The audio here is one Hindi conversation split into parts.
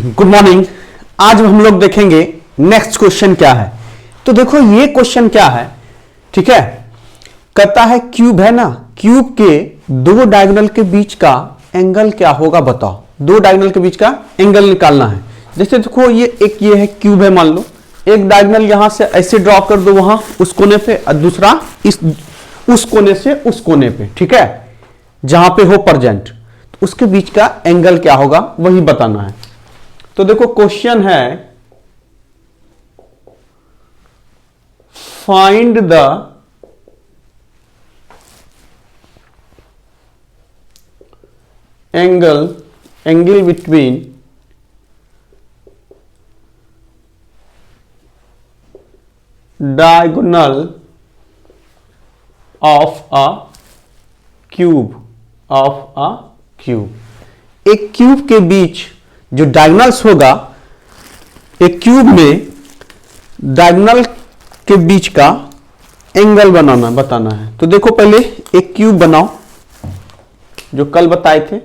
Good morning. आज हम लोग देखेंगे नेक्स्ट क्वेश्चन क्या है। तो देखो ये क्वेश्चन क्या है, ठीक है। कहता है क्यूब है ना, क्यूब के दो डायगोनल के बीच का एंगल क्या होगा बताओ। दो डायगोनल के बीच का एंगल निकालना है। जैसे देखो ये है क्यूब है, मान लो एक डायगोनल यहां से ऐसे ड्रॉ कर दो वहां उस कोने पे, और दूसरा उस कोने से उस कोने पे, ठीक है, जहां पे हो प्रेजेंट, तो उसके बीच का एंगल क्या होगा वही बताना है। तो देखो क्वेश्चन है find the angle between diagonal of a cube एक क्यूब के बीच जो डायगोनल्स होगा, एक क्यूब में डायगोनल के बीच का एंगल बताना है। तो देखो पहले एक क्यूब बनाओ जो कल बताए थे।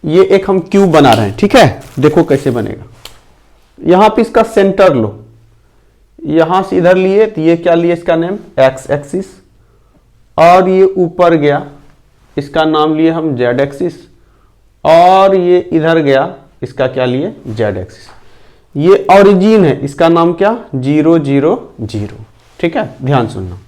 ये एक हम क्यूब बना रहे हैं, ठीक है। देखो कैसे बनेगा। यहां पे इसका सेंटर लो, यहां से इधर लिए तो ये क्या लिए, इसका नेम एक्स एक्सिस, और ये ऊपर गया इसका नाम लिए हम जेड एक्सिस, और ये इधर गया इसका क्या लिए जेड एक्सिस। ये ओरिजिन है, इसका नाम क्या 0 0 0, ठीक है। ध्यान सुनना।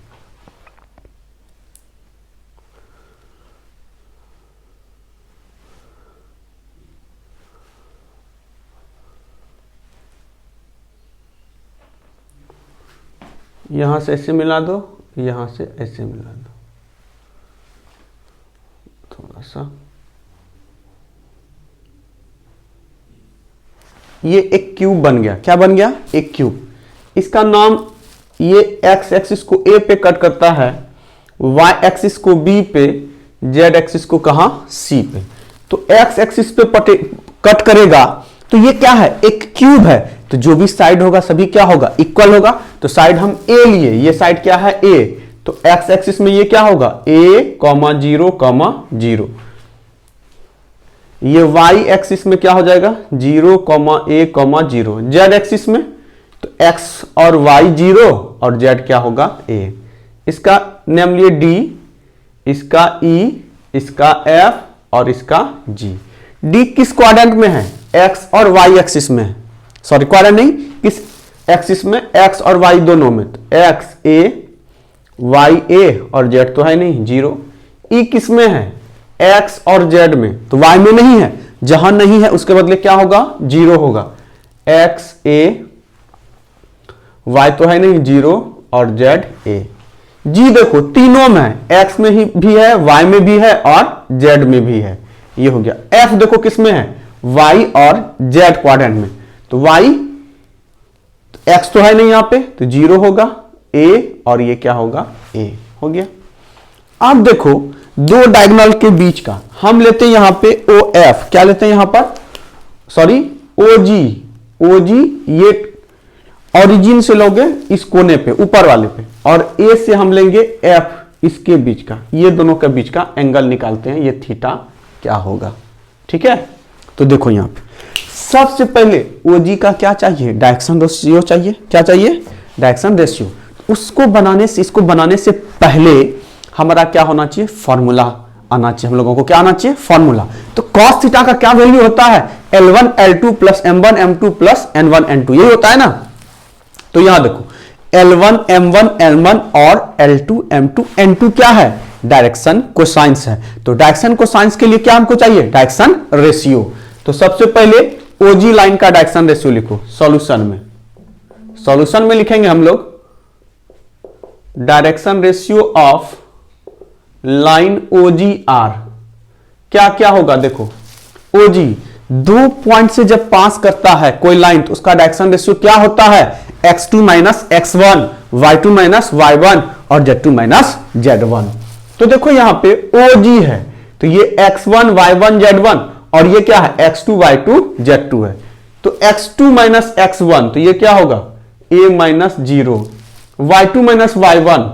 यहां से ऐसे मिला दो, यहां से ऐसे मिला दो, थोड़ा सा। ये एक क्यूब बन गया। क्या बन गया? एक क्यूब। इसका नाम, ये एक्स एक्सिस को ए पे कट करता है, वाई एक्सिस को बी पे, जेड एक्सिस को कहां सी पे। तो एक्स एक्सिस पे कट करेगा तो ये क्या है, एक क्यूब है, तो जो भी साइड होगा सभी क्या होगा, इक्वल होगा। तो साइड हम ए लिए, ये साइड क्या है ए, तो एक्स एक्सिस में ये क्या होगा a, 0, 0। ये y एक्सिस में क्या हो जाएगा 0, a, 0। z एक्सिस में तो x और y 0 और z क्या होगा a। इसका नेम लिए d, इसका e, इसका f और इसका g। d किस क्वाड्रेंट में है, x और y एक्सिस में है, सॉरी क्वाड्रेंट नहीं, किस एक्सिस में, x और y दोनों में। तो x a, y a और z तो है नहीं 0। e किस में है, x और z में, तो y में नहीं है, जहां नहीं है उसके बदले क्या होगा 0 होगा। x a, y तो है नहीं 0 और z a। g देखो तीनों में है, x में ही भी है, y में भी है और z में भी है, ये हो गया। f देखो किस में है, y और z क्वाड्रेंट में, तो y, x तो है नहीं यहां पे, तो 0 होगा, a और ये क्या होगा a हो गया। अब देखो दो डायगोनल के बीच का हम लेते हैं यहां पे OF, क्या लेते हैं यहां पर, सॉरी OG, ये ओरिजिन से लोगे इस कोने पे ऊपर वाले पे, और A से हम लेंगे F, इसके बीच का, ये दोनों के बीच का एंगल निकालते हैं, ये थीटा क्या होगा, ठीक है। तो देखो यहां पे सबसे पहले OG का क्या चाहिए, डायरेक्शन रेशियो चाहिए। क्या चाहिए, डायरेक्शन रेशियो। उसको बनाने से, इसको बनाने से पहले हमारा क्या होना चाहिए, फॉर्मूला आना चाहिए हम लोगों को। क्या आना चाहिए, फॉर्मूला। तो cos थीटा का क्या वैल्यू होता है, L1 L2 plus M1 M2 plus N1 N2, यही होता है ना। तो यहां देखो L1 M1 N1 और L2 M2 N2 क्या है, डायरेक्शन कोसाइंस है। तो डायरेक्शन कोसाइंस के लिए क्या हमको चाहिए, डायरेक्शन रेशियो। तो सबसे पहले OG लाइन का डायरेक्शन रेशियो लिखो सॉल्यूशन में। सॉल्यूशन में लिखेंगे हम लोग direction ratio of line OGR। क्या क्या होगा, देखो OG दो पॉइंट से जब पास करता है कोई लाइन, तो उसका डायरेक्शन रेशियो क्या होता है, x2 minus x1, y2 minus y1 और z2 माइनस z1। तो देखो यहां पे OG है, तो ये x1 y1 z1, और ये क्या है x2 y2 z2 है। तो x2 माइनस x1, तो ये क्या होगा A minus 0, y2 minus y1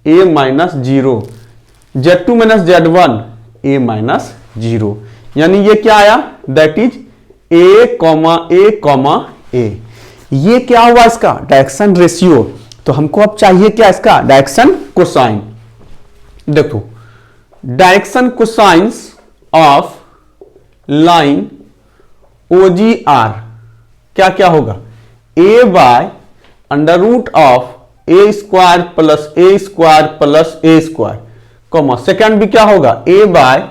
A minus 0, z2 minus z1 A minus 0। यानी ये क्या आया, that is A comma A comma A. ये क्या हुआ इसका डायरेक्शन रेशियो। तो हमको अब चाहिए क्या, इसका डायरेक्शन कोसाइन। देखो direction cosines of line OGR क्या क्या होगा, a by under root of a square plus a square plus a square, comma second भी क्या होगा, a by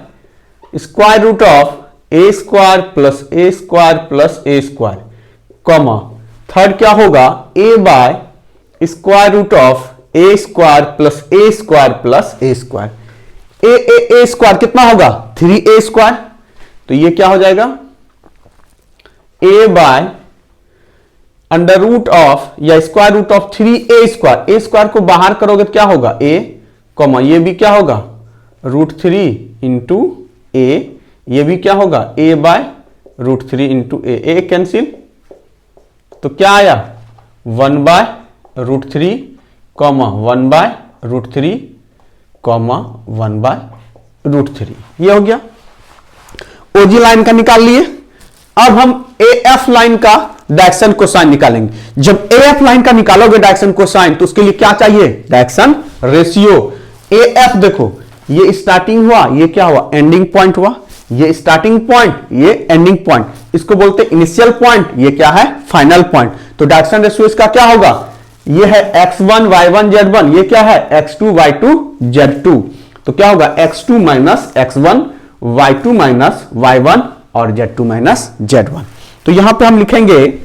square root of a square plus a square plus a square, comma third क्या होगा, a by square root of a square plus a square plus a square. A square कितना होगा, 3a स्क्वायर। तो ये क्या हो जाएगा, a by under root of या square root of 3a square. A square को बाहर करोगे तो क्या होगा, ए कॉमा ये भी क्या होगा, √3 इंटू ए, ये भी क्या होगा, a by √3 into a cancel. तो क्या आया, 1 by √3 comma 1 by √3 comma 1 by √3। ये हो गया, ओजी लाइन का निकाल लिए। अब हम एएफ लाइन का डायरेक्शन कोसाइन निकालेंगे। जब एएफ लाइन का निकालोगे डायरेक्शन कोसाइन तो उसके लिए क्या चाहिए, डायरेक्शन रेशियो। एएफ देखो ये स्टार्टिंग हुआ, ये क्या हुआ, एंडिंग पॉइंट हुआ, ये स्टार्टिंग पॉइंट, ये एंडिंग पॉइंट, इसको बोलते हैं इनिशियल पॉइंट, ये क्या है, फाइनल पॉइंट। तो डायरेक्शन रेशियो इसका क्या होगा, ये है x1 y1 z1, ये क्या है x2 y2 z2। तो क्या होगा, x2 minus x1, y2 minus y1 और z2 माइनस z1। तो यहां पे हम लिखेंगे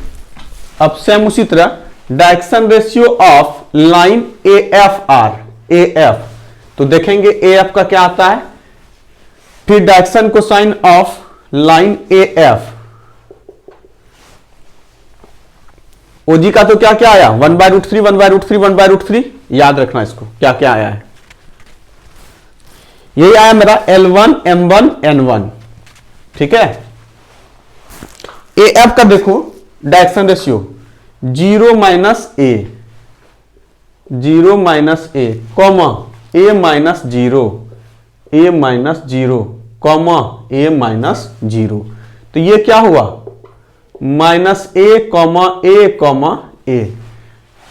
अब सेम उसी तरह direction ratio of line AFR, AF। तो देखेंगे AF का क्या आता है, फिर direction cosine of line AF। OG का तो क्या क्या आया, 1 बाय √3 1 बाय √3 1 बाय √3। याद रखना इसको क्या क्या आया है, यही आया मेरा L1 M1 N1, ठीक है। AF का देखो direction ratio 0 minus a, 0 minus a comma a minus 0, a minus 0 comma a minus 0। तो ये क्या हुआ, minus a comma A comma a.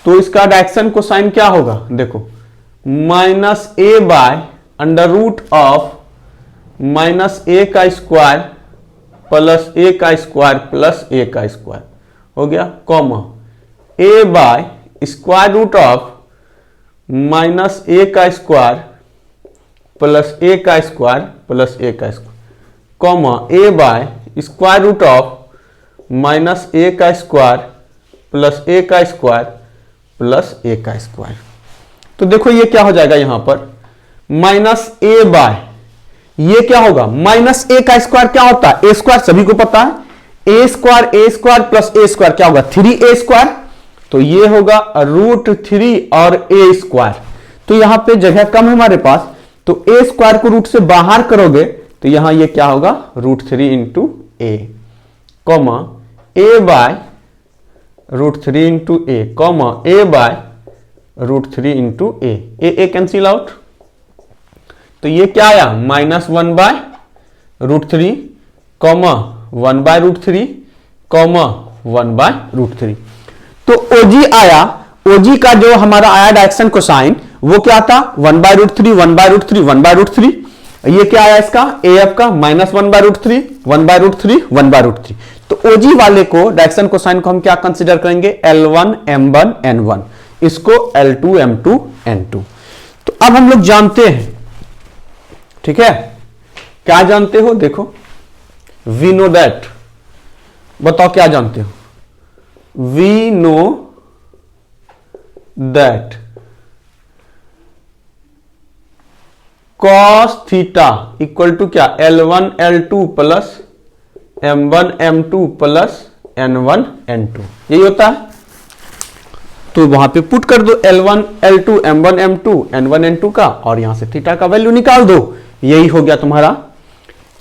तो इसका डायरेक्शन कोसाइन क्या होगा, देखो minus a by under root of minus a का स्क्वायर प्लस ए का स्क्वायर प्लस ए का स्क्वायर हो गया, comma a by square root of minus a का स्क्वायर प्लस ए का स्क्वायर प्लस ए का square, comma a by square root of minus a का स्क्वायर प्लस ए का स्क्वायर प्लस ए का स्क्वायर। तो देखो ये क्या हो जाएगा, यहां पर माइनस ए बाय, ये क्या होगा, माइनस ए का स्क्वायर क्या होता है, ए स्क्वायर सभी को पता है, ए स्क्वायर प्लस ए स्क्वायर क्या होगा, 3a स्क्वायर। तो ये होगा √3 और ए स्क्वायर। तो यहां पे जगह कम है हमारे पास, तो ए स्क्वायर को रूट से बाहर करोगे तो यहां ये क्या होगा, √3 into a comma a by √3 into a comma a by √3 into a cancel out. तो ये क्या आया, -1 by √3 comma 1 by √3 comma 1 by √3। तो OG आया, OG का जो हमारा आया डायरेक्शन कोसाइन वो क्या था, 1 बाय √3 1 बाय √3 1 बाय √3। ये क्या आया इसका AF का, -1 बाय √3 1 बाय √3 1 बाय √3। तो OG वाले को डायरेक्शन कोसाइन को हम क्या कंसीडर करेंगे, L1 M1 N1, इसको L2 M2 N2। तो अब हम लोग जानते हैं, ठीक है, क्या जानते हो, देखो वी नो दैट, बताओ क्या जानते हो, we know that cos theta equal to क्या, L1 L2 plus M1 M2 plus N1 N2, यही होता है। तो वहां पे पुट कर दो L1 L2 M1 M2 N1 N2 का, और यहां से थीटा का वैल्यू निकाल दो। यही हो गया तुम्हारा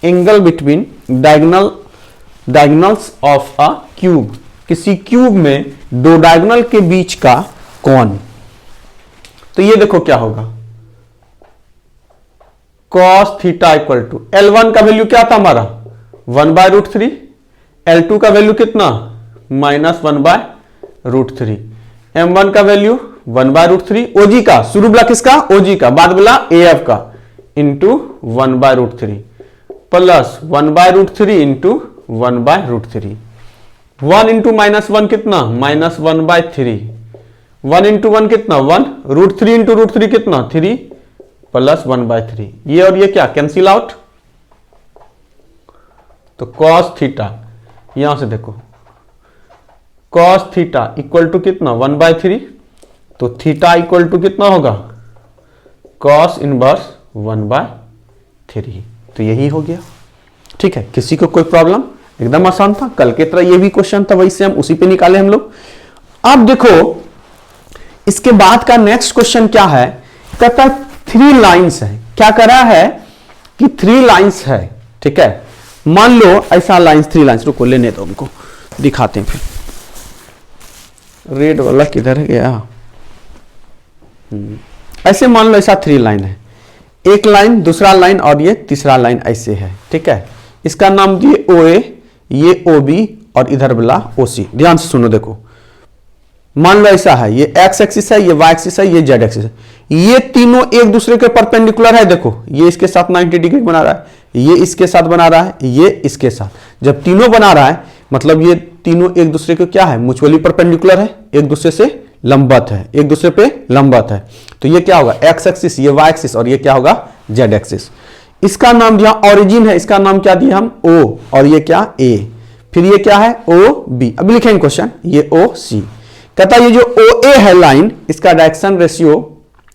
angle between diagonals of a cube. किसी क्यूब में दो डायगोनल के बीच का कोण, तो ये देखो क्या होगा, cos theta equal to L1 का वैल्यू क्या था हमारा 1/√3, L2 का वैल्यू कितना -1/√3, M1 का वैल्यू 1/√3, OG का शुरू वाला किसका OG का, बाद वाला AF का इंटू 1/√3 प्लस 1/√3 इंटू 1/√3, 1 इंटू -1 कितना -1/3, 1 इंटू 1 कितना 1, √3 इंटू √3 कितना 3 प्लस 1/3, ये और ये क्या कैंसिल आउट, तो cos थीटा, यहां से देखो cos थीटा इक्वल टू कितना 1/3, तो थीटा इक्वल टू कितना होगा cos इनवर्स 1/3, तो यही हो गया। ठीक है, किसी को कोई प्रॉब्लम, एकदम आसान था, कल की तरह ये भी क्वेश्चन था, वैसे हम उसी पे निकाले हम लोग। अब देखो इसके बाद का नेक्स्ट क्वेश्चन क्या है, कहता 3 लाइंस है, क्या करा है कि 3 लाइंस है। ठीक है, मान लो ऐसा लाइंस 3 लाइंस, रुको लेने दो हमको दिखाते हैं फिर, रेड वाला किधर गया, ऐसे मान लो ऐसा 3 लाइन है, एक लाइन दूसरा लाइन और ये तीसरा लाइन ऐसे है। ठीक है, इसका नाम दिए OA, ये OB और इधर वाला OC। ध्यान से सुनो, देखो मान लो ऐसा है, ये x एक्सिस है, ये y एक्सिस है, ये z एक्सिस है, ये तीनों एक दूसरे के परपेंडिकुलर है। देखो ये इसके साथ 90 डिग्री बना रहा है, ये इसके साथ बना रहा है, ये इसके साथ, जब तीनों बना रहा है मतलब ये तीनों एक दूसरे के क्या है म्यूचुअली परपेंडिकुलर है, एक दूसरे से लंबवत है, एक दूसरे पे लंबवत है। तो ये क्या होगा x एक्सिस, ये y एक्सिस और ये क्या होगा z एक्सिस। इसका नाम दिया ओरिजिन है, इसका नाम क्या दिया हम O, और ये क्या A, फिर ये क्या है OB। अब लिखेंगे क्वेश्चन, ये OC। कहता ये जो OA है लाइन, इसका direction ratio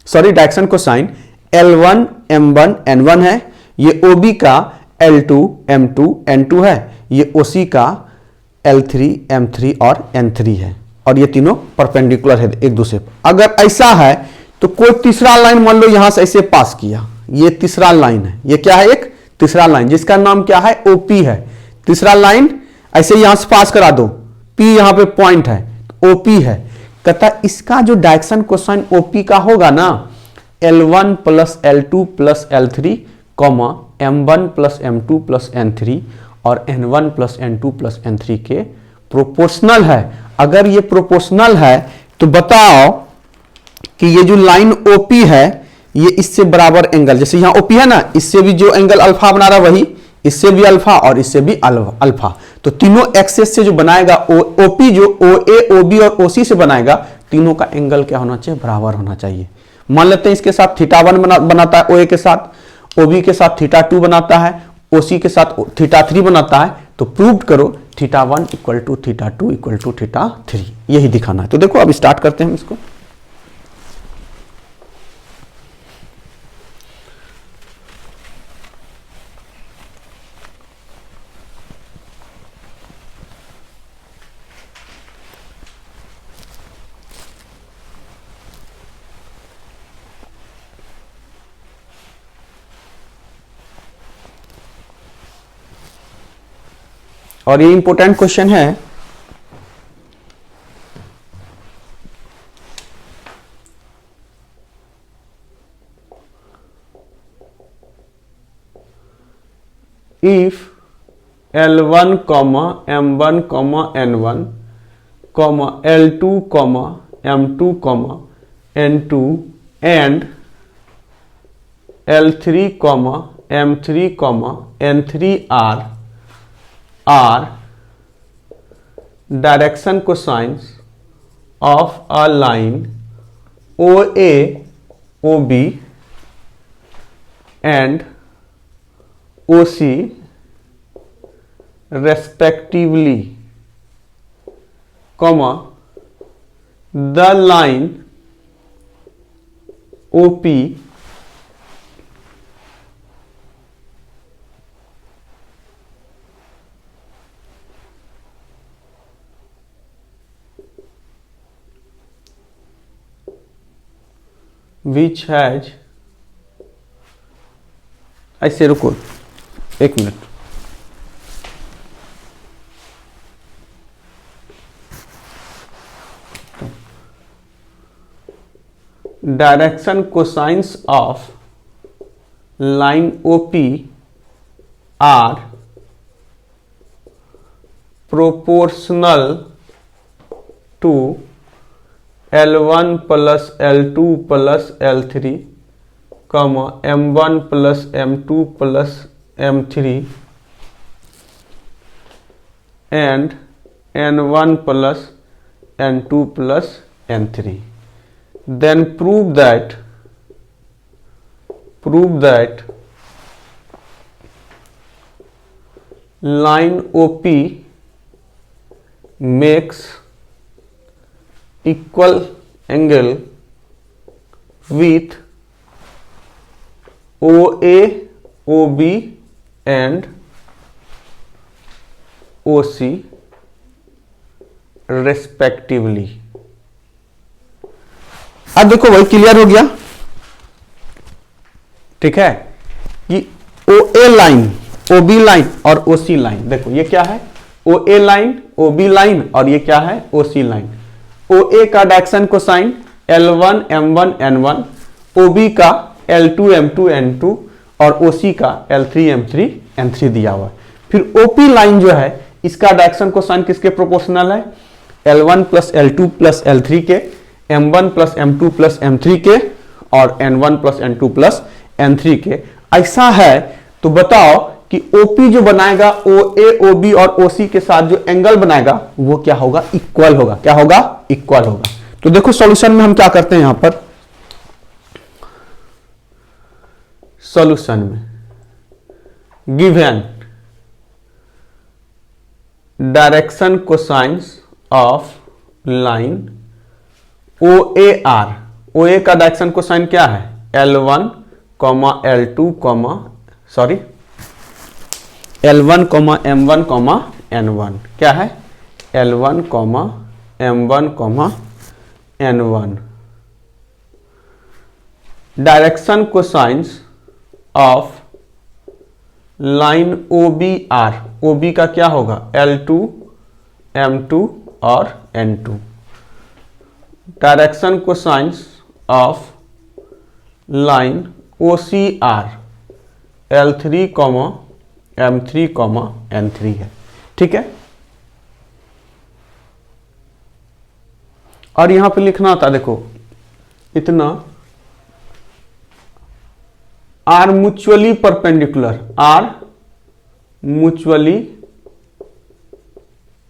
direction cosine L1 M1 N1 है, ये OB का L2 M2 N2 है, ये OC का L3 M3 और N3 है, और ये तीनों परपेंडिकुलर है एक दूसरे पर। अगर ऐसा है तो कोई तीसरा लाइन मान लो यहां से ऐसे पास किया, ये तीसरा लाइन है, ये क्या है एक तीसरा लाइन जिसका नाम क्या है OP है। तीसरा लाइन ऐसे यहां से पास करा दो, P यहां पे पॉइंट है, OP है। कहता इसका जो डायरेक्शन कोसाइन OP का होगा ना L1 plus L2 plus L3 comma M1 plus M2 plus N3 और N1 plus N2 plus N3 के प्रोपोर्शनल है। अगर ये प्रोपोर्शनल है तो बताओ कि ये जो लाइन OP है ये इससे बराबर एंगल, जैसे यहां OP है ना, इससे भी जो एंगल अल्फा बना रहा है वही इससे भी अल्फा और इससे भी अल्फा, तो तीनों एक्सेस से जो बनाएगा OP जो OA OB और OC से बनाएगा, तीनों का एंगल क्या होना चाहिए बराबर होना चाहिए। मान लेते हैं इसके साथ θ1 बनाता है OA के साथ, OB के साथ θ2 बनाता है, OC के साथ θ3 बनाता है, तो प्रूव करो θ1 इक्वल टू θ2 इक्वल टू θ3, यही दिखाना है। तो देखो अब स्टार्ट करते हैं हम इसको। और ये इंपॉर्टेंट क्वेश्चन है, if L1, M1, N1, L2, M2, N2 and L3, M3, N3 are direction cosines of a line OA, OB and OC respectively, the line OP which has, ऐसे रुको एक minute, direction cosines of line OP are proportional to L1 plus L2 plus L3 comma M1 plus M2 plus M3 and N1 plus N2 plus N3. Then prove that line OP makes equal angle with OA, OB and OC respectively. अब देखो भाई क्लियर हो गया, ठीक है, कि OA लाइन, OB लाइन और OC लाइन, देखो ये क्या है, OA लाइन, OB लाइन और ये क्या है, OC लाइन. OA का direction cosine L1 M1 N1, OB का L2 M2 N2 और OC का L3 M3 N3 दिया हुआ है. फिर OP लाइन जो है इसका डायरेक्शन कोसाइन किसके प्रोपोर्शनल है, L1 plus L2 plus L3 के, M1 plus M2 plus M3 के और N1 plus N2 plus N3 के. ऐसा है तो बताओ कि OP जो बनाएगा OA, OB और OC के साथ जो एंगल बनाएगा वो क्या होगा, इक्वल होगा. क्या होगा, इक्वल होगा. तो देखो सॉल्यूशन में हम क्या करते हैं, यहां पर सॉल्यूशन में given direction cosines of line OAR, OA का डायरेक्शन कोसाइन क्या है, L1 L2 L1 M1 N1, क्या है, L1 M1 N1. Direction cosines of line OBR, OB का क्या होगा, L2 M2 और N2. Direction cosines of line OCR L3 M3 N3 है, ठीक है. और यहां पे लिखना था, देखो इतना are mutually perpendicular, are mutually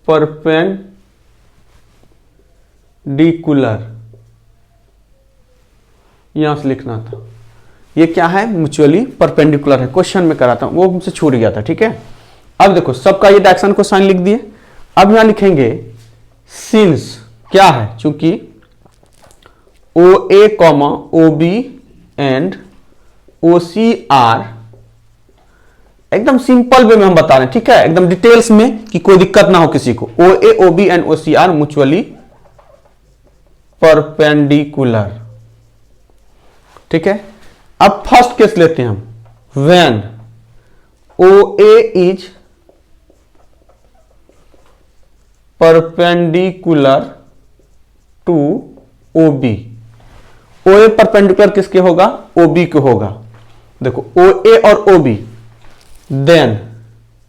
perpendicular, यहां से लिखना था. ये क्या है, म्यूचुअली परपेंडिकुलर है, क्वेश्चन में करा था वो हमसे छूट गया था, ठीक है. अब देखो सबका ये डायरेक्शन को साइन लिख दिए. अब यहां लिखेंगे सिंस क्या है, चूंकि OA, OB and OC are, एकदम सिंपल वे में हम बता रहे हैं, ठीक है, एकदम डिटेल्स में कि कोई दिक्कत ना हो किसी को. OA, OB and OC are mutually perpendicular, ठीक है. अब फर्स्ट केस लेते हैं हम, when OA is perpendicular to OB. OA perpendicular किसके होगा, OB के होगा. देखो OA और OB, देन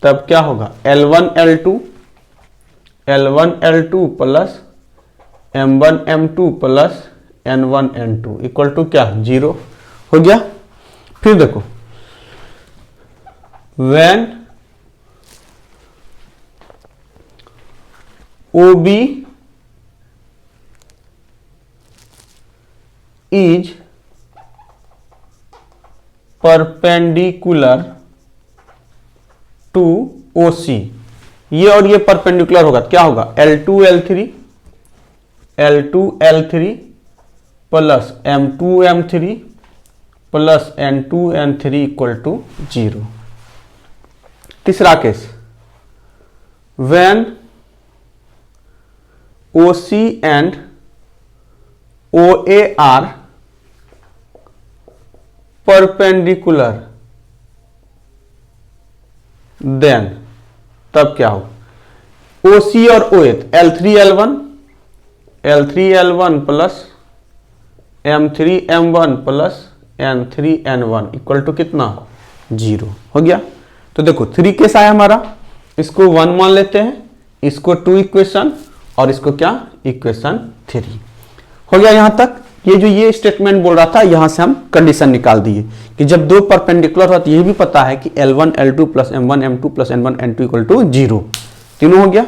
तब क्या होगा, L1 L2 plus M1 M2 plus N1 N2 equal to क्या, 0 हो गया. फिर देखो when OB is perpendicular to OC, ये और ये परपेंडिकुलर होगा, क्या होगा, L2 L3 plus M2 M3 plus N2 N3 equal to 0. तीसरा case, when OC and OA are perpendicular, then तब क्या हो, OC और OA L3 L1 L3L1 plus M3M1 plus N3N1 equal to कितना 0 हो गया। तो देखो 3 केस आया हमारा, इसको 1 मान लेते हैं, इसको 2 इक्वेशन और इसको क्या इक्वेशन 3 हो गया। यहां तक ये स्टेटमेंट बोल रहा था, यहां से हम कंडीशन निकाल दिए कि जब दो परपेंडिकुलर हो तो ये भी पता है कि L1 L2 plus M1 M2 plus N1 N2 equal to 0, तीनों हो गया।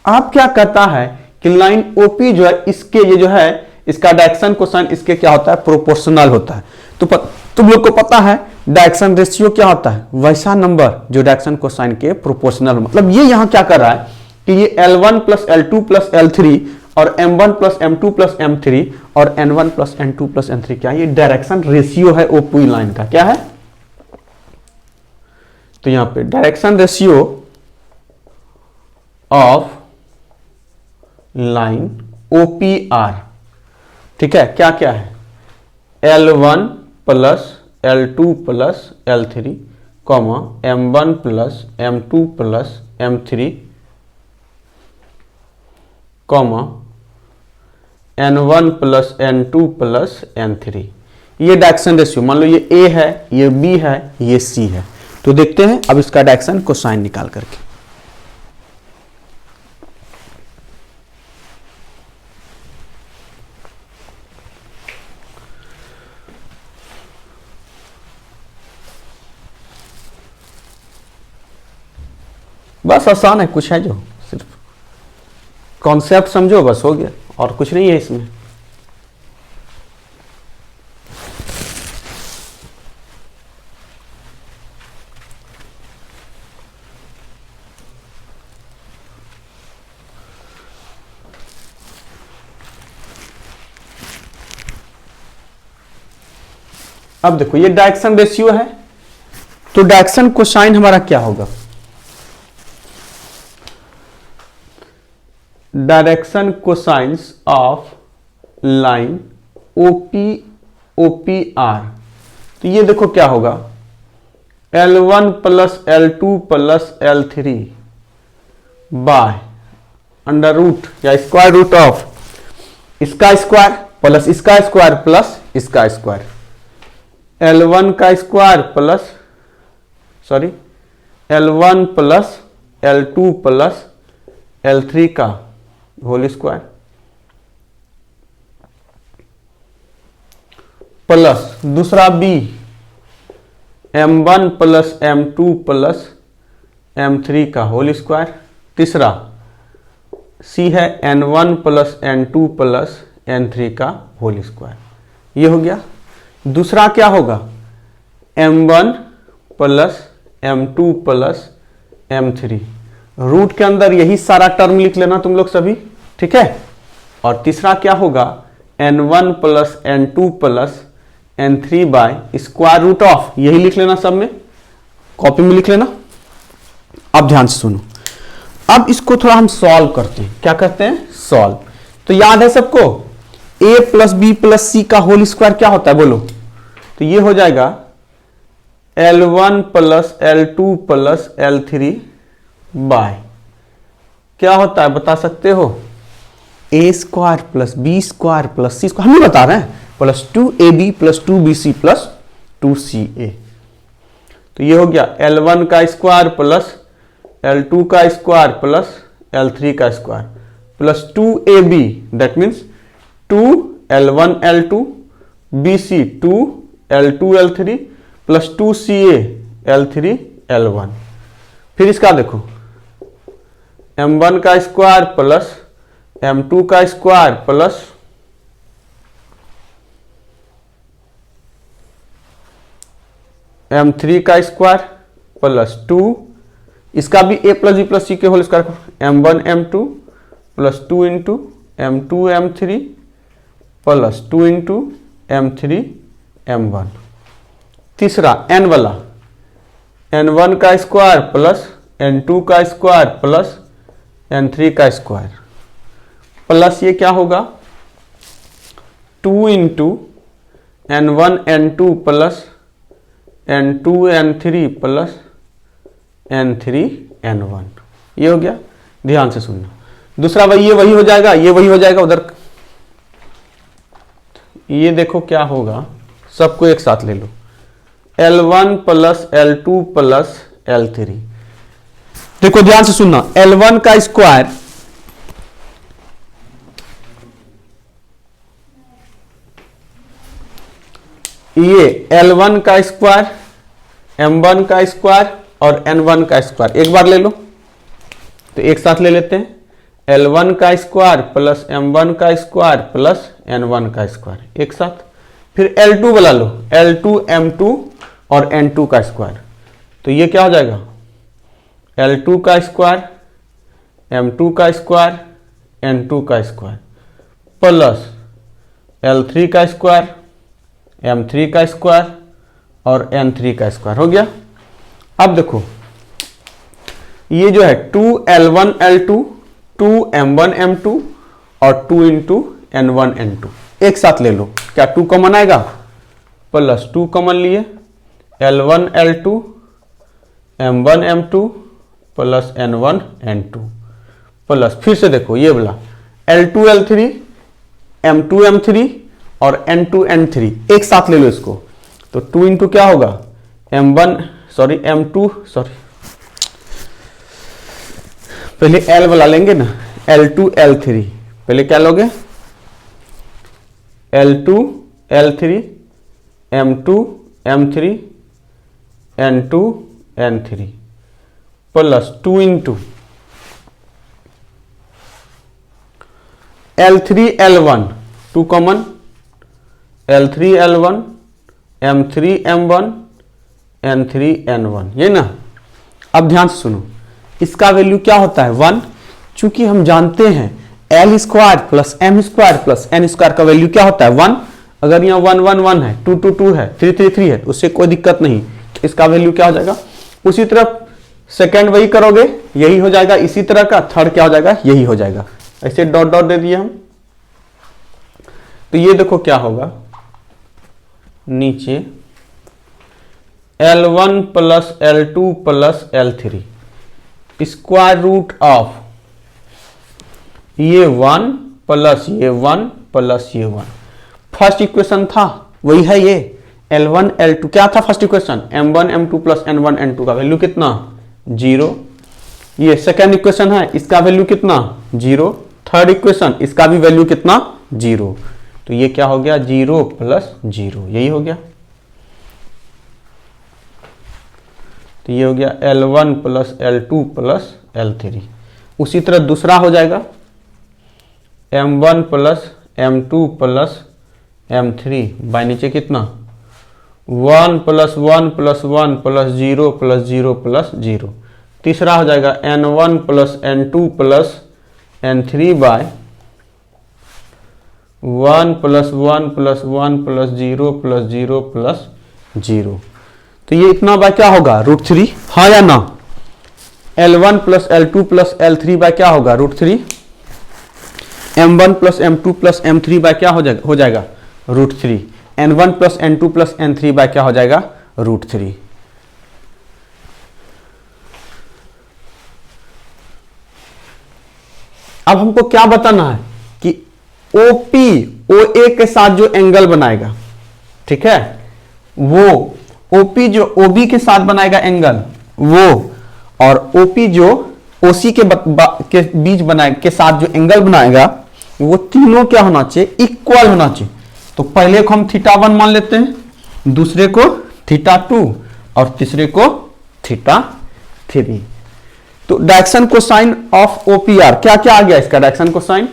आप क्या कहता है कि लाइन OP जो है इसके ये जो है इसका डायरेक्शन कोसाइन इसके क्या होता है प्रोपोर्शनल होता है। तो तुम लोग को पता है डायरेक्शन रेशियो क्या होता है, वैसा नंबर जो डायरेक्शन कोसाइन के प्रोपोर्शनल, मतलब ये यहां क्या कर रहा है कि ये L1 plus L2 plus L3 और M1 plus M2 plus M3 और N1 plus N2 plus N3 क्या है, ये डायरेक्शन रेशियो है OP लाइन का, क्या है। तो यहां पे direction ratio of line OPR, ठीक है, क्या क्या है L1 plus L2 plus L3 comma M1 plus M2 plus M3 comma N1 plus N2 plus N3। ये डायरेक्शन रेशियो मान लो ये A है, ये B है, ये C है। तो देखते हैं अब इसका डायरेक्शन कोसाइन निकाल करके। बस आसान है, कुछ है जो सिर्फ कॉन्सेप्ट समझो बस हो गया, और कुछ नहीं है इसमें। अब देखो ये डायरेक्शन रेशियो है, तो डायरेक्शन कोसाइन हमारा क्या होगा, direction cosines of line OPR। तो ये देखो क्या होगा L1 plus L2 plus L3 by under root या स्क्वायर रूट ऑफ इसका स्क्वायर प्लस इसका स्क्वायर प्लस इसका स्क्वायर, L1 का square plus L1 plus L2 plus L3 का होल स्क्वायर प्लस दूसरा B M1 plus M2 plus M3 का होल स्क्वायर, तीसरा C है N1 plus N2 plus N3 का होल स्क्वायर। ये हो गया। दूसरा क्या होगा M1 plus M2 plus M3, root के अंदर यही सारा टर्म लिख लेना तुम लोग सभी, ठीक है। और तीसरा क्या होगा N1 plus N2 plus N3 by square root of, यही लिख लेना सब में, कॉपी में लिख लेना। अब ध्यान से सुनो, अब इसको थोड़ा हम सॉल्व करते हैं। क्या करते हैं सॉल्व। तो याद है सबको A plus B plus C का होल स्क्वायर क्या होता है बोलो, तो ये हो जाएगा L1 plus L2 plus L3 bye क्या होता है बता सकते हो, A square plus B square plus C square, हम ही बता रहे हैं, plus 2AB plus 2BC plus 2CA। तो ये हो गया L1 का स्क्वायर प्लस L2 का स्क्वायर प्लस L3 का square plus 2AB, that means 2L1 L2 BC 2L2 L3 plus 2CA L3 L1। फिर इसका देखो M1 का स्क्वायर प्लस M2 का स्क्वायर प्लस M3 का स्क्वायर प्लस 2, इसका भी A plus B plus C के whole square M1 M2 plus 2 into M2 M3 plus 2 into M3 M1। तीसरा N वाला N1 का स्क्वायर प्लस N2 का स्क्वायर प्लस N3 का स्क्वायर प्लस ये क्या होगा 2 into N1 N2 plus N2 N3 plus N3 N1। ये हो गया। ध्यान से सुनना, दूसरा वही हो जाएगा, ये वही हो जाएगा, उधर ये देखो क्या होगा, सबको एक साथ ले लो, L1 plus L2 plus L3। देखो ध्यान से सुनना, L1 का स्क्वायर ये L1 का स्क्वायर, M1 का स्क्वायर और N1 का स्क्वायर एक बार ले लो, तो एक साथ ले लेते हैं, L1 का स्क्वायर प्लस M1 का स्क्वायर प्लस N1 का स्क्वायर एक साथ। फिर L2 बुला लो, L2 M2 और N2 का स्क्वायर, तो ये क्या हो जाएगा, L2 का स्क्वायर, M2 का स्क्वायर, N2 का स्क्वायर प्लस L3 का स्क्वायर, M3 का स्क्वायर और N3 का स्क्वायर हो गया। अब देखो ये जो है 2L1 L2, 2M1 M2 और 2 इंटू N1 N2 एक साथ ले लो, क्या 2 कॉमन आएगा, प्लस 2 कॉमन लिए, L1 L2 M1 M2 plus N1 N2 plus फिर से देखो ये बोला L2 L3 M2 M3 और N2 N3 एक साथ ले लो इसको, तो 2 इंटू क्या होगा, M2 पहले L बुला लेंगे ना, L2 L3, पहले क्या लोगे, L2 L3 M2 M3 N2 N3 plus 2 into L3 L1 2 common, L3 L1 M3 M1 N3 N1, ये ना। अब ध्यान से सुनो, इसका वैल्यू क्या होता है 1, चूंकि हम जानते हैं L square plus M square plus N square का वैल्यू क्या होता है 1। अगर यहाँ 1 1 1 है, 2 2 2 है, 3 3 3 है, तो उससे कोई दिक्कत नहीं, इसका वैल्यू क्या हो जाएगा। उसी तरफ सेकंड वही करोगे, यही हो जाएगा, इसी तरह का थर्ड क्या हो जाएगा, यही हो जाएगा। ऐसे डॉट डॉट दे दिए हम, तो ये देखो क्या होगा, नीचे L1 plus L2 plus L3 square root of ये 1 प्लस ये 1 प्लस ये 1। फर्स्ट इक्वेशन था वही है ये L1 L2, क्या था first equation, M1 M2 plus N1 N2 का वैल्यू कितना 0। ये सेकेंड इक्वेशन है, इसका वैल्यू कितना 0। थर्ड इक्वेशन, इसका भी वैल्यू कितना 0, तो ये क्या हो गया 0 प्लस 0, यही हो गया। तो ये हो गया L1 plus L2 plus L3। उसी तरह दूसरा हो जाएगा M1 plus M2 plus M3 bye नीचे कितना 1 plus 1 plus 1 plus 0 plus 0 plus 0। तीसरा हो जाएगा N1 plus N2 plus N3 by 1 plus 1 plus 1 plus 0 plus 0 plus 0। तो ये इतना बाय क्या होगा √3, हाँ या ना। L1 plus L2 plus L3 bye क्या होगा √3। M1 plus M2 plus M3 bye क्या हो जाएगा √3। N1 plus N2 plus N3 bye क्या हो जाएगा √3। अब हमको क्या बताना है कि OP OA के साथ जो एंगल बनाएगा, ठीक है, वो OP जो OB के साथ बनाएगा एंगल वो, और OP जो OC के बीच बनाए के साथ जो एंगल बनाएगा वो तीनों क्या होना चाहिए इक्वल होना चाहिए। तो पहले को हम θ1 मान लेते हैं, दूसरे को θ2 और तीसरे को θ3। तो डायरेक्शन कोसाइन ऑफ OPR क्या क्या आ गया, इसका डायरेक्शन कोसाइन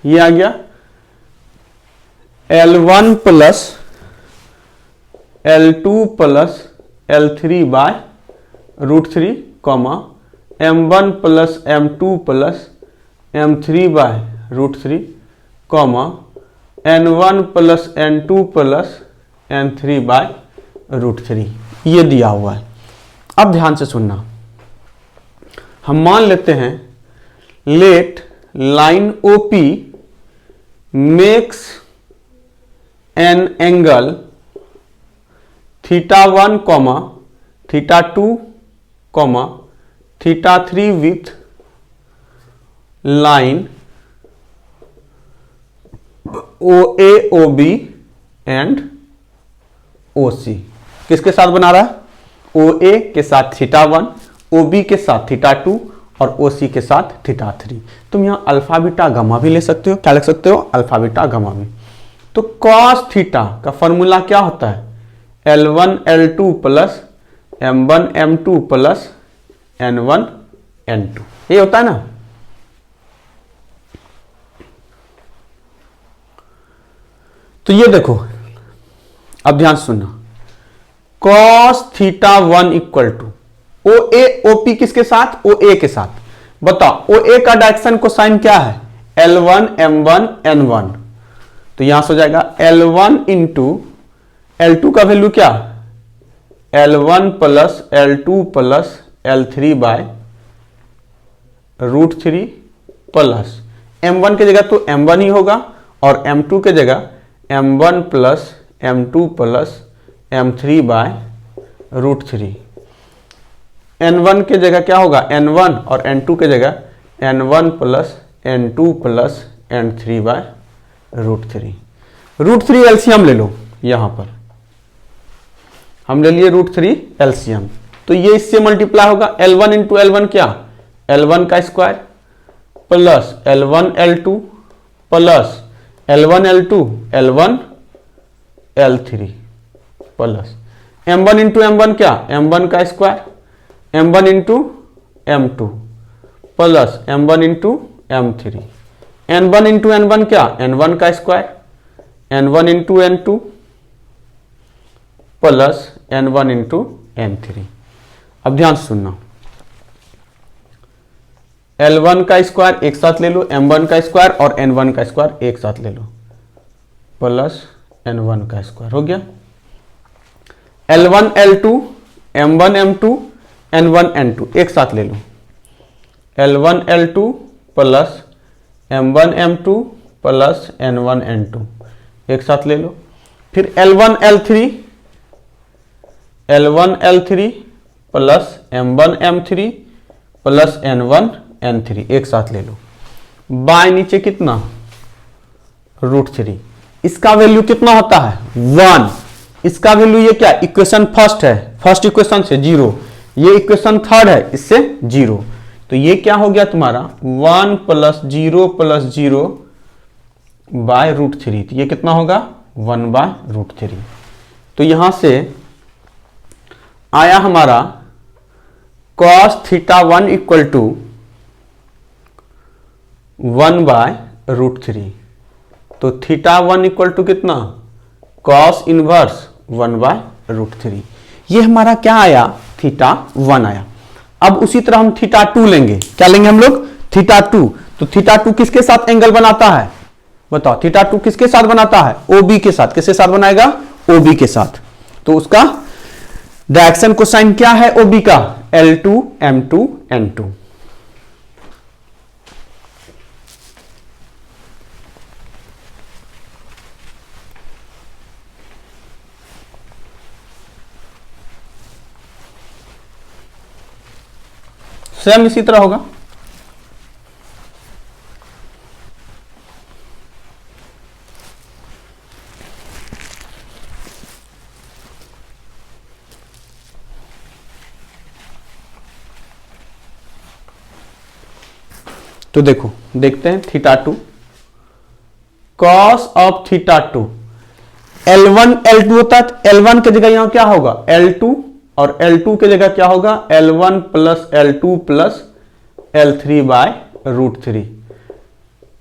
ये आ गया L1 plus L2 plus L3 by √3 comma M1 plus M2 plus M3 by √3 comma N1 plus N2 plus N3 by √3, ये दिया हुआ है। अब ध्यान से सुनना, हम मान लेते हैं let line OP makes an angle θ1 comma θ2 comma θ3 with line O A O B and O C किसके साथ बना रहा है? ओ ए के साथ θ1, ओ बी के साथ θ2 और ओ सी के साथ θ3। तुम यहां अल्फा बीटा गामा भी ले सकते हो। क्या लिख सकते हो? अल्फा बीटा गामा भी। तो cos थीटा का फॉर्मूला क्या होता है? L1 L2 plus M1 M2 plus N1 N2, ये होता है ना। तो ये देखो, अब ध्यान सुनना, cos θ1 equal two O A O P किसके साथ? ओ ए के साथ। बताओ ओ ए का डायरेक्शन कोसाइन क्या है? L1 M1 N1। तो यहां से हो जाएगा L1 इंटू L2 का वैल्यू क्या? L1 plus L2 plus L3 by √3 plus M1 की जगह तो M1 ही होगा और M2 की जगह M1 plus M2 plus M3 by √3। N1 की जगह क्या होगा? N1 और N2 की जगह N1 plus N2 plus N3 by √3। √3 LCM ले लो, यहां पर हम ले लिए √3 एलसीएम, तो ये इससे मल्टीप्लाई होगा। L1 इंटू L1 क्या? L1 का square plus L1 L2 plus L1 L2 L1 L3 plus M1 into M1 क्या? M1 का square M1 into M2 plus M1 into M3। N1 into N1 क्या? N1 का square N1 into N2 plus N1 into N3। अब ध्यान सुनना, L1 का स्क्वायर एक साथ ले लो, M1 का स्क्वायर और N1 का स्क्वायर एक साथ ले लो प्लस N1 का स्क्वायर हो गया। L1 L2 M1 M2 N1 N2 एक साथ ले लो, L1 L2 plus M1 M2 plus N1 N2 एक साथ ले लो। फिर L1 L3 plus M1 M3 plus N1 N3 एक साथ ले लो। बाय नीचे कितना? √3। इसका वैल्यू कितना होता है? 1। इसका वैल्यू ये क्या? इक्वेशन फर्स्ट है, फर्स्ट इक्वेशन से 0। ये इक्वेशन थर्ड है, इससे 0। तो ये क्या हो गया तुम्हारा? 1 प्लस 0 बाय √3। तो ये कितना होगा? 1 बाय √3। तो यहां से आया हमारा cos θ1 इक्वल टू 1 बाय √3। तो θ1 इक्वल टू कितना? cos inverse 1 by √3। ये हमारा क्या आया? θ1 आया। अब उसी तरह हम θ2 लेंगे। क्या लेंगे हम लोग? θ2। तो θ2 किसके साथ एंगल बनाता है? बताओ, θ2 किसके साथ बनाता है? OB के साथ। किसके साथ बनाएगा? OB के साथ। तो उसका डायरेक्शन कोसाइन क्या है OB का? L2 M2 N2। सेम इसी तरह होगा। तो देखो, देखते हैं θ2 cos ऑफ θ2 L1 L2 होता है। L1 की जगह यहां क्या होगा? L2 और L2 की जगह क्या होगा? L1 plus L2 plus L3 by √3।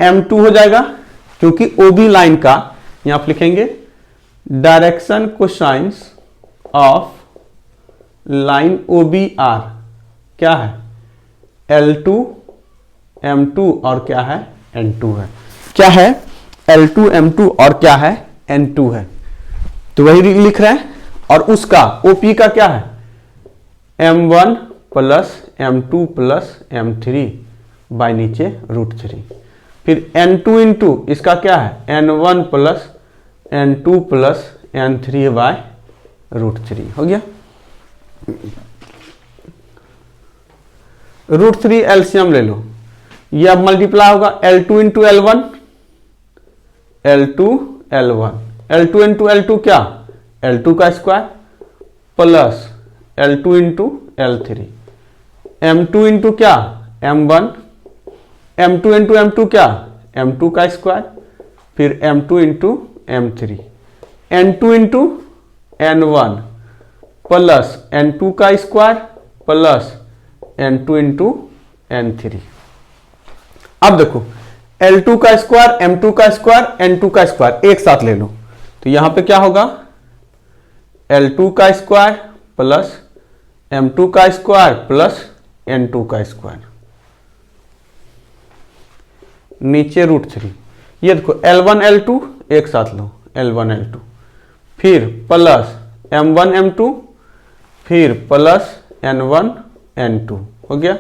M2 हो जाएगा, क्योंकि OB लाइन का यहां आप लिखेंगे direction cosines of line OBR क्या है? L2 M2 और क्या है? N2 है। क्या है? L2 M2 और क्या है? N2 है। तो वही लिख रहे हैं। और उसका OP का क्या है? M1 plus M2 plus M3 bye नीचे √3। फिर N2 इंटू इसका क्या है? N1 plus N2 plus N3 by √3 हो गया। √3 एलसीएम ले लो, ये अब मल्टीप्लाई होगा L2 into L1 L2 L1, L2 into L2 क्या, L2 का square plus L2 into L3, M2 into क्या, M1, M2 इंटू M2 क्या, M2 का स्क्वायर, फिर M2 into M3, N2 into N1 plus N2 का square plus N2 into N3। अब देखो L2 का स्क्वायर, M2 का स्क्वायर, N2 का स्क्वायर एक साथ ले लो, तो यहां पे क्या होगा, L2 का स्क्वायर प्लस M2 का स्क्वायर प्लस N2 का स्क्वायर, नीचे √3। ये देखो L1 L2 एक साथ लो, L1 L2, फिर प्लस M1 M2, फिर प्लस N1 N2 हो गया,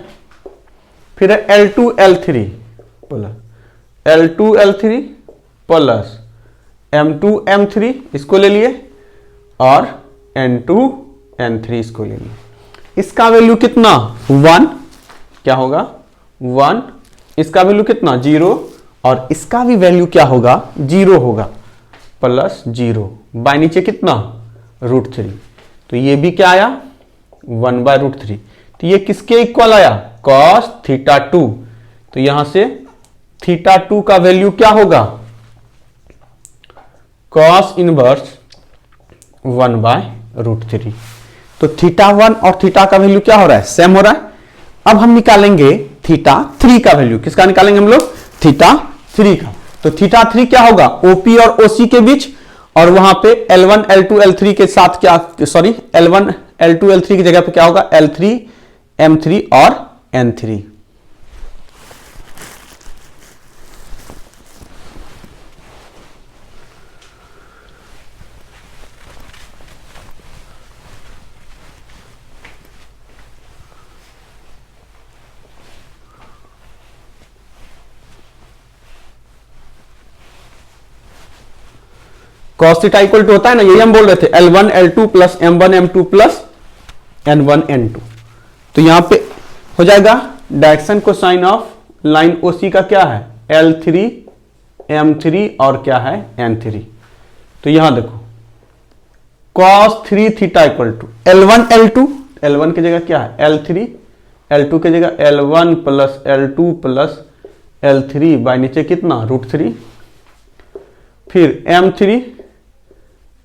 फिर L2 L3 plus L2 L3 plus M2 M3 इसको ले लिए और N2 N3 इसको ले लिए। इसका वैल्यू कितना 1, क्या होगा 1, इसका वैल्यू कितना 0 और इसका भी वैल्यू क्या होगा 0 होगा, प्लस 0 बाय नीचे कितना √3, तो ये भी क्या आया 1/√3, तो ये किसके इक्वल आया cos θ2, तो यहां से θ2 का वैल्यू क्या होगा cos इनवर्स 1/√3, तो θ1 और θ का वैल्यू क्या हो रहा है सेम हो रहा है। अब हम निकालेंगे θ3 का वैल्यू, किसका निकालेंगे हम लोग θ3 का, तो θ3 क्या होगा OP और OC के बीच, और वहां पे L1 L2 L3 के साथ क्या, सॉरी L1 L2 L3 की जगह पे क्या होगा L3 M3 और N3। cos theta equal to होता है ना, यही हम बोल रहे थे L1 L2 plus M1 M2 plus N1 N2, तो यहां पे हो जाएगा डायरेक्शन को साइन ऑफ लाइन OC का क्या है L3 M3 और क्या है N3, तो यहां देखो cos 3 theta equal to L1 L2, L1 की जगह क्या है L3, L2 की जगह L1 plus L2 plus L3 bye नीचे कितना √3, फिर M3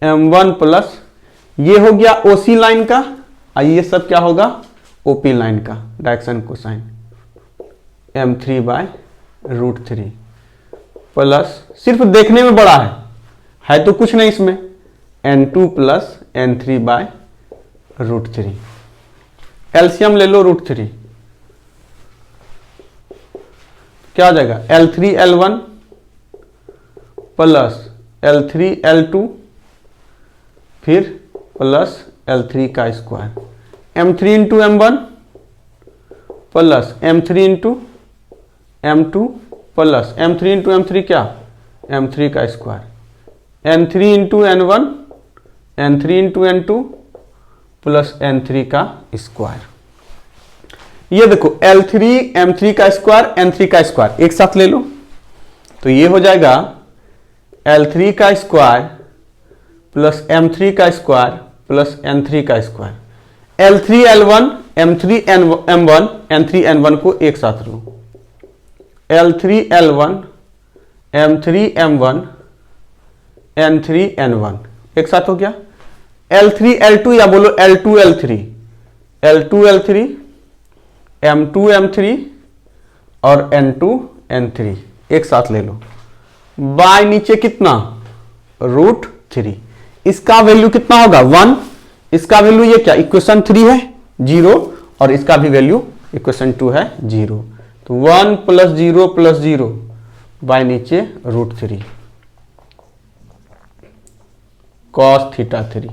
M1 प्लस ये हो गया OC लाइन का, ये सब क्या होगा OP लाइन का डायरेक्शन कोसाइन M3/√3 प्लस सिर्फ देखने में बड़ा है तो कुछ नहीं इसमें N2 प्लस N3/√3, एलसीएम ले लो √3, क्या आ जाएगा L3 L1 plus L3 L2 फिर प्लस L3 का square M3 into M1 plus M3 into M2 plus M3 into M3 क्या M3 का square N3 into N1 N3 into N2 plus N3 का स्क्वायर। ये देखो L3 M3 का स्क्वायर N3 का स्क्वायर एक साथ ले लो, तो ये हो जाएगा L3 का स्क्वायर प्लस M3 का स्क्वायर प्लस N3 का square, L3 L1 M3 M1 N3 N1 को एक साथ लो, L3 L1 M3 M1 N3 N1 एक साथ हो गया, L3 L2 या बोलो L2 L3 L2 L3 M2 M3 और N2 N3 एक साथ ले लो, बाय नीचे कितना √3, इसका वैल्यू कितना होगा 1, इसका वैल्यू ये क्या इक्वेशन 3 है 0 और इसका भी वैल्यू इक्वेशन 2 है 0, तो 1 प्लस 0 प्लस 0 बाय नीचे √3 cos θ3,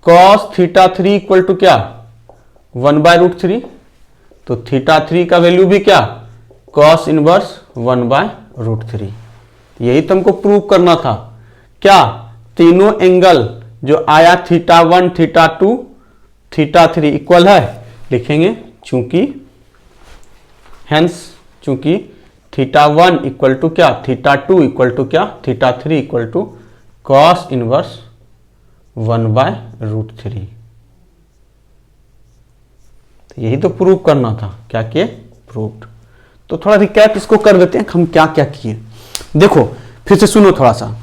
cos θ3 इक्वल टू क्या 1/√3, तो θ3 का वैल्यू भी क्या cos इनवर्स 1/√3। यही तुमको प्रूव करना था, क्या तीनों एंगल जो आया θ1 θ2 θ3 इक्वल है, लिखेंगे चूंकि θ1 इक्वल टू क्या, θ2 इक्वल टू क्या, θ3 इक्वल टू कॉस इनवर्स 1/√3। तो यही तो प्रूव करना था, क्या किए, प्रूव्ड। तो थोड़ा रिकैप इसको कर देते हैं हम क्या क्या किए। देखो फिर से सुनो थोड़ा सा,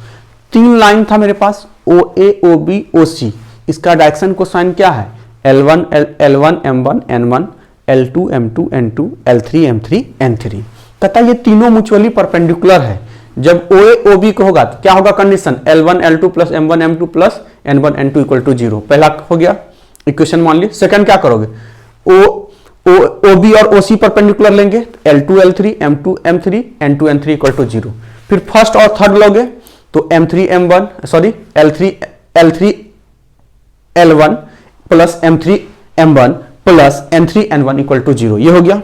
3 लाइन था मेरे पास, OA OB OC, इसका डायरेक्शन कोसाइन क्या है, L1 M1 N1, L2 M2 N2, L3 M3 N3। कहता ये तीनों म्यूचुअली परपेंडिकुलर है। जब OA OB को होगा तो क्या होगा condition, L1 L2 plus M1 M2 plus N1 N2 equal to 0, पहला हो गया इक्वेशन मान ली। सेकंड क्या करोगे, OB और OC परपेंडिकुलर लेंगे, L2 L3 M2 M3 N2 N3 equal to 0। फिर फर्स्ट और थर्ड लोगे तो M3 M1 sorry L3 L1 plus M3 M1 plus N3 N1 equal to 0, ये हो गया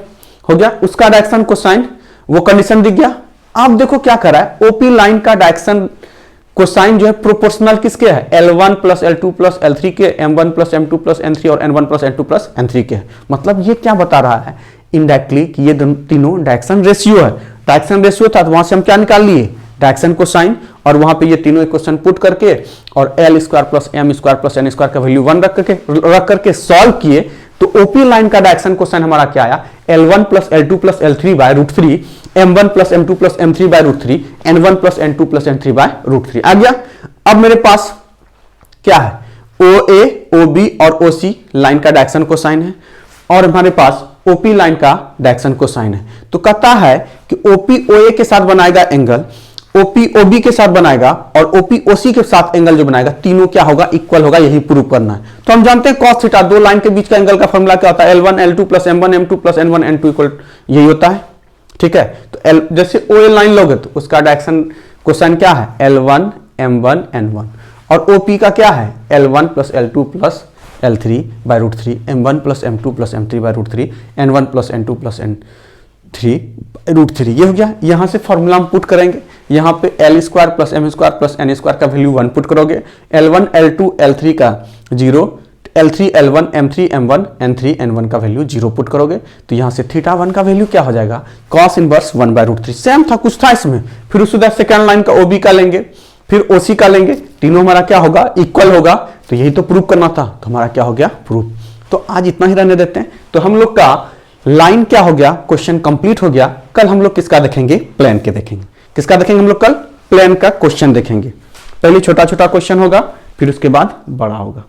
उसका डायरेक्शन कोसाइन, वो कंडीशन दिख गया। अब देखो क्या करा है, OP लाइन का डायरेक्शन कोसाइन जो है प्रोपोर्शनल किसके है, L1 plus L2 plus L3 के, M1 plus M2 plus N3 और N1 plus N2 plus N3 के। मतलब ये क्या बता रहा है इनडायरेक्टली कि ये तीनों डायरेक्शन रेशियो है। डायरेक्शन रेशियो था तो वहां से हम क्या निकाल लिए, डायरेक्शन कोसाइन, और वहां पे ये तीनों इक्वेशन पुट करके और L² plus M² plus N² का वैल्यू 1 रख करके सॉल्व किए तो OP लाइन का डायरेक्शन कोसाइन हमारा क्या आया, L1 plus L2 plus L3/√3, M1 plus M2 plus M3/√3, N1 plus N2 plus N3/√3 आ गया। अब मेरे पास क्या है, OA OB और OC लाइन का डायरेक्शन कोसाइन है और हमारे पास OP लाइन का डायरेक्शन कोसाइन है। तो कहता है कि OP OA के साथ बनाएगा एंगल, OP OB के साथ बनाएगा और OP OC के साथ एंगल जो बनाएगा तीनों क्या होगा, इक्वल होगा, यही प्रूव करना है। तो हम जानते हैं cos थीटा, दो लाइन के बीच का एंगल का फॉर्मूला क्या होता है, L1 L2 plus M1 M2 plus N1 N2 equal, यही होता है, ठीक है। तो जैसे OA लाइन लोगे तो उसका डायरेक्शन कोसाइन क्या है, L1 M1 N1, और OP का क्या है, L1 plus L2 plus L3/√3, M1 plus M2 plus M3/√3, N1 plus N2 plus N3/√3, ये हो गया। यहां से फॉर्मूला हम पुट करेंगे, यहाँ पे L² plus M² plus N² का वैल्यू 1 पुट करोगे, L1 L2 L3 का 0, L3 L1 M3 M1 N3 N1 का वैल्यू 0 पुट करोगे तो यहाँ से θ1 का वैल्यू क्या हो जाएगा, cos इनवर्स 1/√3। सेम था, कुछ था इसमें। फिर उसके बाद सेकंड लाइन का OB का लेंगे, फिर OC का लेंगे, तीनों हमारा क्या होगा, इक्वल होगा। तो यही तो प्रूव करना था, तो हमारा क्या हो गया, प्रूव। तो आज इतना ही रहने देते हैं। तो हम लोग का लाइन क्या हो गया, क्वेश्चन कंप्लीट हो गया। कल हम लोग किसका देखेंगे, प्लेन के देखेंगे। किसका देखेंगे हम लोग कल, प्लेन का क्वेश्चन देखेंगे। पहले छोटा छोटा क्वेश्चन होगा, फिर उसके बाद बड़ा होगा।